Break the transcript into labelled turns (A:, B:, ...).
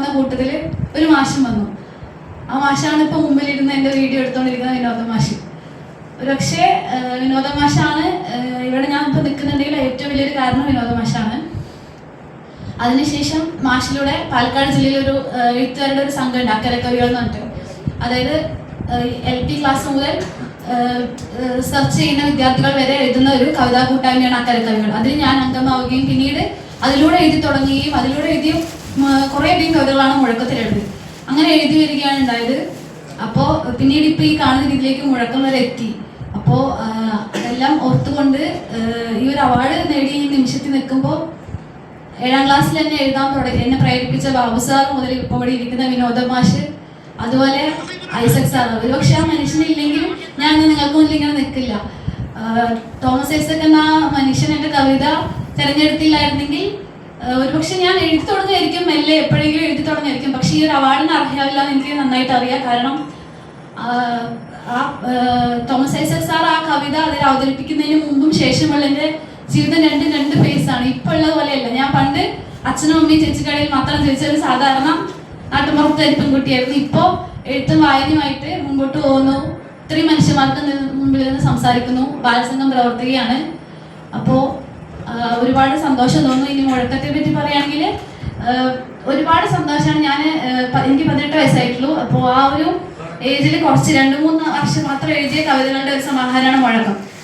A: വന്ന കൂട്ടത്തിൽ ഒരു മാഷും വന്നു. ആ മാഷാണ് ഇപ്പോൾ മുമ്പിലിരുന്ന് എൻ്റെ വീഡിയോ എടുത്തുകൊണ്ടിരിക്കുന്ന വിനോദ മാഷ്. ഒരുപക്ഷെ വിനോദ മാഷാണ് ഇവിടെ ഞാൻ ഇപ്പോൾ നിൽക്കുന്നുണ്ടെങ്കിൽ ഏറ്റവും വലിയൊരു കാരണം വിനോദ മാഷാണ്. അതിനുശേഷം മാഷിലൂടെ പാലക്കാട് ജില്ലയിലൊരു എഴുത്തുകാരുടെ ഒരു സംഘമുണ്ട്, അക്കരെ കവികൾ എന്ന് പറഞ്ഞിട്ട്. അതായത് LP ക്ലാസ് മുതൽ റിസർച്ച് ചെയ്യുന്ന വിദ്യാർത്ഥികൾ വരെ എഴുതുന്ന ഒരു കവിതാ കൂട്ടായ്മയാണ് അക്കരെ കവികൾ. അതിൽ ഞാൻ അംഗമാവുകയും പിന്നീട് അതിലൂടെ എഴുതി തുടങ്ങുകയും അതിലൂടെ എഴുതിയ കുറേയധികം കവിതകളാണ് മുഴക്കത്തിൽ എഴുതി. അങ്ങനെ എഴുതി വരികയാണ് ഉണ്ടായത്. അപ്പോൾ പിന്നീട് ഇപ്പോൾ ഈ കാണുന്ന രീതിയിലേക്ക് മുഴക്കം വരെ എത്തി. അപ്പോൾ അതെല്ലാം ഓർത്തുകൊണ്ട് ഈ ഒരു അവാർഡ് നേടിയ ഈ നിമിഷത്തിൽ നിൽക്കുമ്പോൾ 7ാം ക്ലാസ്സിൽ തന്നെ എഴുതാൻ തുടങ്ങി എന്നെ പ്രേരിപ്പിച്ച ബാബു സാർ മുതൽ ഇപ്പോൾ ഇവിടെ ഇരിക്കുന്ന വിനോദ മാഷ്, അതുപോലെ ഐസക് സാർ. ഒരുപക്ഷെ ആ മനുഷ്യനില്ലെങ്കിൽ ഞാൻ നിങ്ങൾക്ക് മുന്നിൽ ഇങ്ങനെ നിൽക്കില്ല. തോമസ് ഐസക് എന്ന മനുഷ്യൻ എൻ്റെ കവിത തിരഞ്ഞെടുത്തില്ലായിരുന്നെങ്കിൽ ഒരുപക്ഷെ ഞാൻ എഴുതി തുടങ്ങുമായിരിക്കും, മെല്ലെ എപ്പോഴെങ്കിലും എഴുതി തുടങ്ങുമായിരിക്കും. പക്ഷേ ഈ ഒരു അവാർഡിന് അർഹയാവില്ല എന്ന് എനിക്ക് നന്നായിട്ട് അറിയാം. കാരണം തോമസ് ഐസക് സാർ ആ കവിത അതിൽ അവതരിപ്പിക്കുന്നതിന് മുമ്പും ശേഷമുള്ള എൻ്റെ ജീവിതം രണ്ട് ഫേസാണ്. ഇപ്പോൾ ഉള്ളത് പോലെയല്ല. ഞാൻ പണ്ട് അച്ഛനും അമ്മയും ചേച്ചിക്കടയിൽ മാത്രം ജനിച്ച ഒരു സാധാരണ നാട്ടുമ്പുറത്തെ ഒരു പെൺകുട്ടിയായിരുന്നു. ഇപ്പോൾ എഴുത്തും വായനയുമായിട്ട് മുമ്പോട്ട് പോകുന്നു. ഇത്രയും മനുഷ്യന്മാർക്ക് മുമ്പിൽ നിന്ന് സംസാരിക്കുന്നു. ബാലസംഘം പ്രവർത്തകയാണ്. അപ്പോൾ ഒരുപാട് സന്തോഷം തോന്നുന്നു. ഇനി മുഴക്കത്തെ പറ്റി പറയുകയാണെങ്കിൽ ഒരുപാട് സന്തോഷമാണ്. എനിക്ക് 18 വയസ്സായിട്ടുള്ളൂ. അപ്പോൾ ആ ഒരു ഏജിൽ കുറച്ച് 2-3 വർഷം മാത്രം എഴുതിയ കവിതകളുടെ ഒരു സമാഹാരമാണ് മുഴക്കം.